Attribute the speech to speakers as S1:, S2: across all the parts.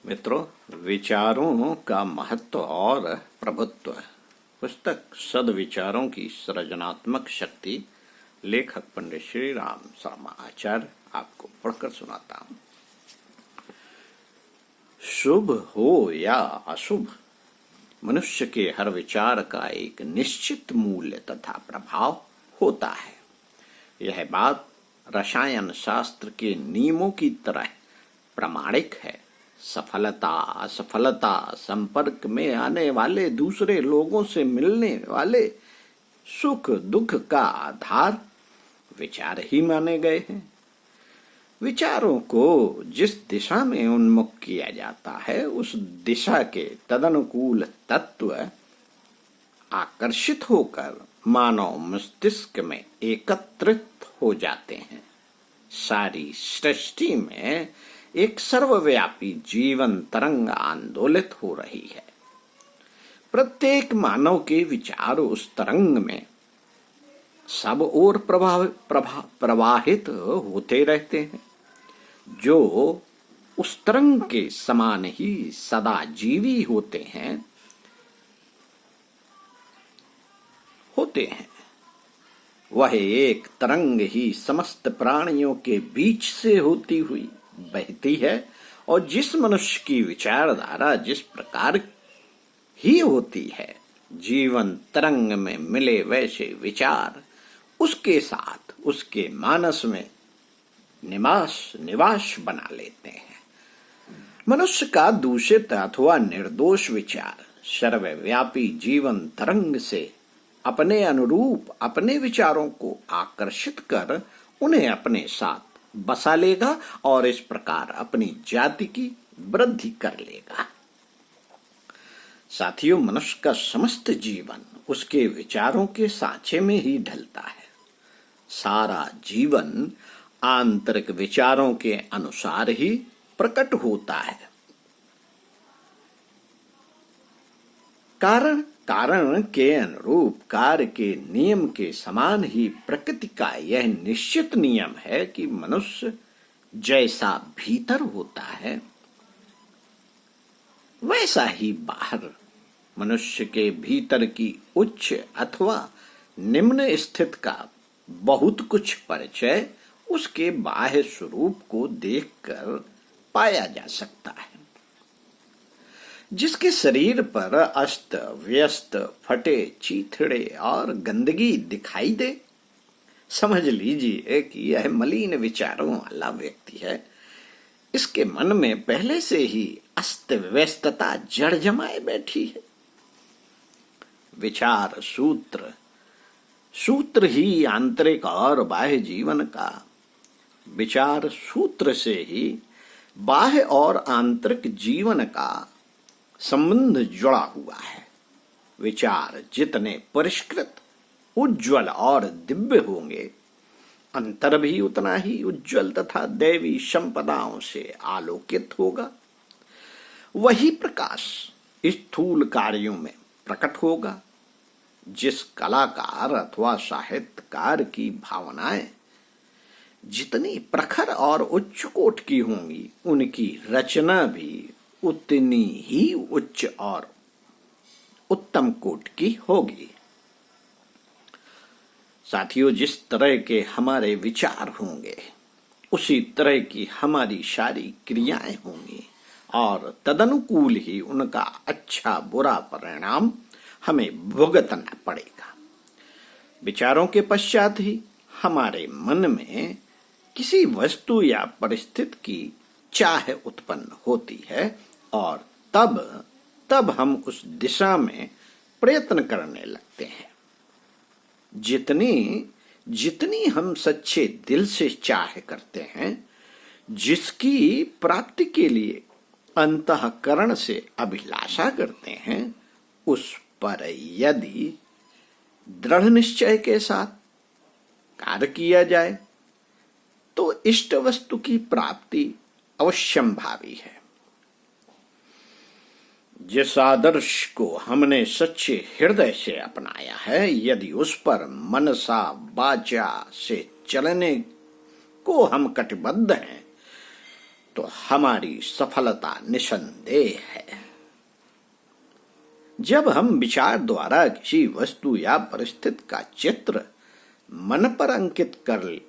S1: मित्रों, विचारों का महत्व और प्रभुत्व। पुस्तक सद्विचारों की सृजनात्मक शक्ति, लेखक पंडित श्री राम शर्मा आचार्य, आपको पढ़कर सुनाता हूं। शुभ हो या अशुभ, मनुष्य के हर विचार का एक निश्चित मूल्य तथा प्रभाव होता है। यह बात रसायन शास्त्र के नियमों की तरह प्रामाणिक है। सफलता असफलता, संपर्क में आने वाले दूसरे लोगों से मिलने वाले सुख दुख का आधार विचार ही माने गए हैं। विचारों को जिस दिशा में उन्मुख किया जाता है, उस दिशा के तदनुकूल तत्व आकर्षित होकर मानव मस्तिष्क में एकत्रित हो जाते हैं। सारी सृष्टि में एक सर्वव्यापी जीवन तरंग आंदोलित हो रही है। प्रत्येक मानव के विचार उस तरंग में सब ओर प्रवाहित होते रहते हैं, जो उस तरंग के समान ही सदा जीवी होते हैं। वह एक तरंग ही समस्त प्राणियों के बीच से होती हुई बहती है, और जिस मनुष्य की विचारधारा जिस प्रकार ही होती है, जीवन तरंग में मिले वैसे विचार उसके साथ उसके मानस में निवास बना लेते हैं। मनुष्य का दूषित अथवा निर्दोष विचार सर्वव्यापी जीवन तरंग से अपने अनुरूप अपने विचारों को आकर्षित कर उन्हें अपने साथ बसा लेगा और इस प्रकार अपनी जाति की वृद्धि कर लेगा। साथियों, मनुष्य का समस्त जीवन उसके विचारों के सांचे में ही ढलता है। सारा जीवन आंतरिक विचारों के अनुसार ही प्रकट होता है। कारण के अनुरूप कार्य के नियम के समान ही प्रकृति का यह निश्चित नियम है कि मनुष्य जैसा भीतर होता है, वैसा ही बाहर। मनुष्य के भीतर की उच्च अथवा निम्न स्थिति का बहुत कुछ परिचय उसके बाह्य स्वरूप को देखकर पाया जा सकता है। जिसके शरीर पर अस्त व्यस्त फटे चीथड़े और गंदगी दिखाई दे, समझ लीजिए कि यह मलिन विचारों वाला व्यक्ति है। इसके मन में पहले से ही अस्त व्यस्तता जड़ जमाए बैठी है। विचार सूत्र ही आंतरिक और बाह्य जीवन का, विचार सूत्र से ही बाह्य और आंतरिक जीवन का संबंध जुड़ा हुआ है। विचार जितने परिष्कृत, उज्ज्वल और दिव्य होंगे, अंतर भी उतना ही उज्ज्वल तथा दैवी संपदाओं से आलोकित होगा। वही प्रकाश स्थूल कार्यों में प्रकट होगा। जिस कलाकार अथवा साहित्यकार की भावनाएं जितनी प्रखर और उच्च कोट की होंगी, उनकी रचना भी उतनी ही उच्च और उत्तम कोट की होगी। साथियों, जिस तरह के हमारे विचार होंगे, उसी तरह की हमारी सारी क्रियाएं होंगी, और तदनुकूल ही उनका अच्छा बुरा परिणाम हमें भुगतना पड़ेगा। विचारों के पश्चात ही हमारे मन में किसी वस्तु या परिस्थिति की चाह उत्पन्न होती है, और तब हम उस दिशा में प्रयत्न करने लगते हैं। जितनी हम सच्चे दिल से चाह करते हैं, जिसकी प्राप्ति के लिए अंतःकरण से अभिलाषा करते हैं, उस पर यदि दृढ़ निश्चय के साथ कार्य किया जाए, तो इष्ट वस्तु की प्राप्ति अवश्यंभावी है। जिस आदर्श को हमने सच्चे हृदय से अपनाया है, यदि उस पर मनसा वाचा से चलने को हम कटिबद्ध हैं, तो हमारी सफलता निसंदेह है। जब हम विचार द्वारा किसी वस्तु या परिस्थिति का चित्र मन पर अंकित कर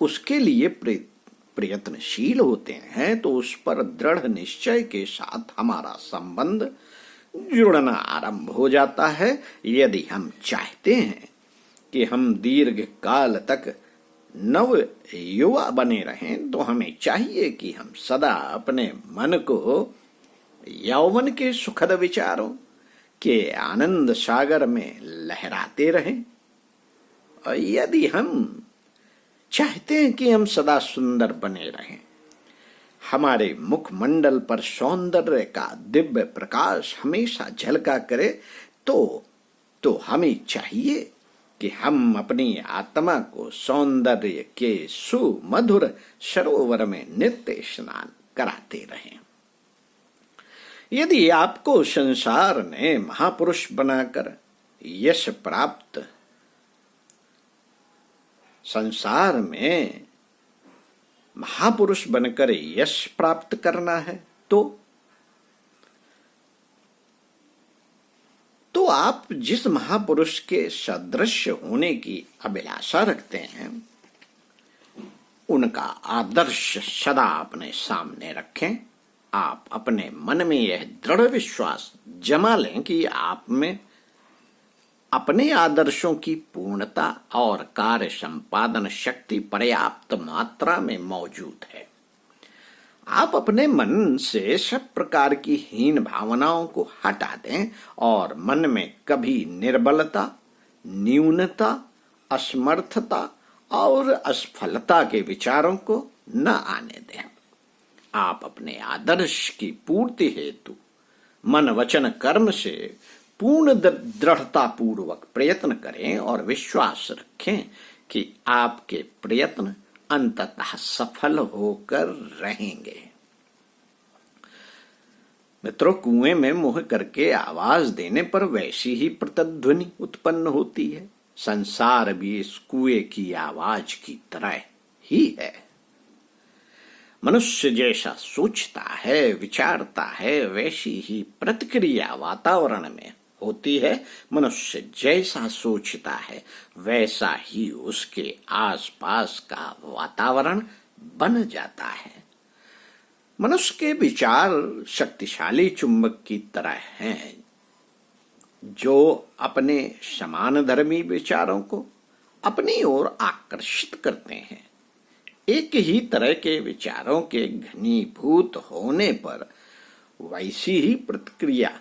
S1: उसके लिए प्रयत्नशील होते हैं तो उस पर दृढ़ निश्चय के साथ हमारा संबंध जुड़ना आरंभ हो जाता है। यदि हम चाहते हैं कि हम दीर्घ काल तक नव युवा बने रहें तो हमें चाहिए कि हम सदा अपने मन को यौवन के सुखद विचारों के आनंद सागर में लहराते रहें। और यदि हम चाहते हैं कि हम सदा सुंदर बने रहें, हमारे मुखमंडल पर सौंदर्य का दिव्य प्रकाश हमेशा झलका करे, तो हमें चाहिए कि हम अपनी आत्मा को सौंदर्य के सुमधुर सरोवर में नित्य स्नान कराते रहें। यदि आपको संसार ने महापुरुष बनाकर यश प्राप्त संसार में महापुरुष बनकर यश प्राप्त करना है तो आप जिस महापुरुष के सदृश होने की अभिलाषा रखते हैं उनका आदर्श सदा अपने सामने रखें। आप अपने मन में यह दृढ़ विश्वास जमा लें कि आप में अपने आदर्शों की पूर्णता और कार्य संपादन शक्ति पर्याप्त मात्रा में मौजूद है। आप अपने मन से सब प्रकार की हीन भावनाओं को हटा दें और मन में कभी निर्बलता, न्यूनता, असमर्थता और असफलता के विचारों को न आने दें। आप अपने आदर्श की पूर्ति हेतु मन वचन कर्म से पूर्ण दृढ़ता पूर्वक प्रयत्न करें और विश्वास रखें कि आपके प्रयत्न अंततः सफल होकर रहेंगे। मित्रों, कुएं में मुंह करके आवाज देने पर वैसी ही प्रतिध्वनि उत्पन्न होती है। संसार भी इस कुएं की आवाज की तरह ही है। मनुष्य जैसा सोचता है, विचारता है, वैसी ही प्रतिक्रिया वातावरण में होती है। मनुष्य जैसा सोचता है वैसा ही उसके आसपास का वातावरण बन जाता है। मनुष्य के विचार शक्तिशाली चुंबक की तरह हैं जो अपने समानधर्मी विचारों को अपनी ओर आकर्षित करते हैं। एक ही तरह के विचारों के घनीभूत होने पर वैसी ही प्रतिक्रिया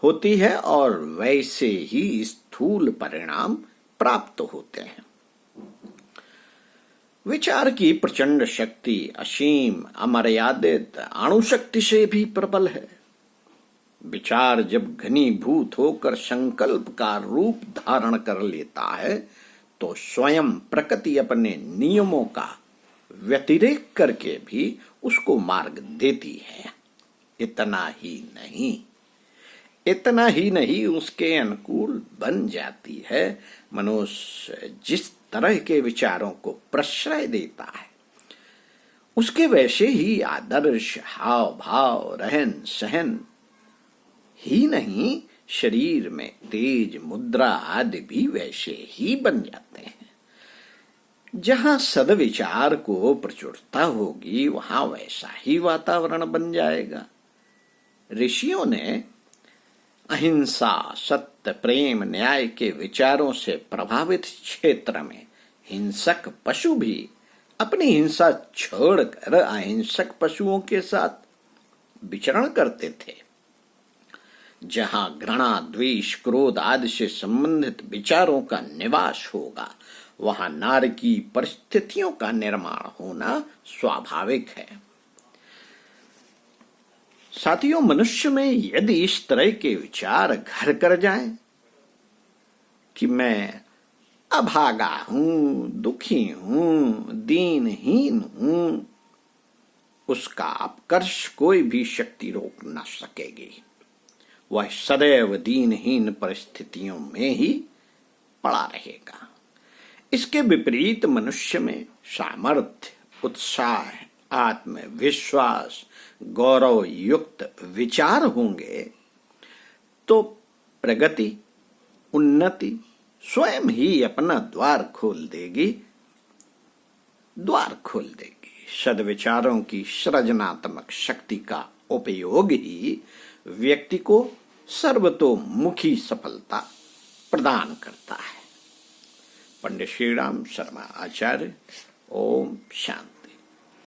S1: होती है और वैसे ही स्थूल परिणाम प्राप्त होते हैं। विचार की प्रचंड शक्ति असीम, अमर्यादित अणुशक्ति से भी प्रबल है। विचार जब घनीभूत होकर संकल्प का रूप धारण कर लेता है तो स्वयं प्रकृति अपने नियमों का व्यतिरेक करके भी उसको मार्ग देती है। इतना ही नहीं उसके अनुकूल बन जाती है। मनुष्य जिस तरह के विचारों को प्रश्रय देता है उसके वैसे ही आदर्श, हाव भाव, रहन सहन ही नहीं शरीर में तेज, मुद्रा आदि भी वैसे ही बन जाते हैं। जहां सदविचार को प्रचुरता होगी वहां वैसा ही वातावरण बन जाएगा। ऋषियों ने अहिंसा, सत्य, प्रेम, न्याय के विचारों से प्रभावित क्षेत्र में हिंसक पशु भी अपनी हिंसा छोड़कर अहिंसक पशुओं के साथ विचरण करते थे। जहां घृणा, द्वेष, क्रोध आदि से संबंधित विचारों का निवास होगा वहां नारकीय परिस्थितियों का निर्माण होना स्वाभाविक है। साथियों, मनुष्य में यदि इस तरह के विचार घर कर जाएं कि मैं अभागा हूं, दुखी हूं, दीनहीन हूं, उसका अपकर्ष कोई भी शक्ति रोक न सकेगी। वह सदैव दीनहीन परिस्थितियों में ही पड़ा रहेगा। इसके विपरीत मनुष्य में सामर्थ्य, उत्साह आत्मविश्वास, गौरव युक्त विचार होंगे तो प्रगति, उन्नति स्वयं ही अपना द्वार खोल देगी। सद्विचारों की सृजनात्मक शक्ति का उपयोग ही व्यक्ति को सर्वतोमुखी सफलता प्रदान करता है। पंडित श्रीराम शर्मा आचार्य। ओम शांति।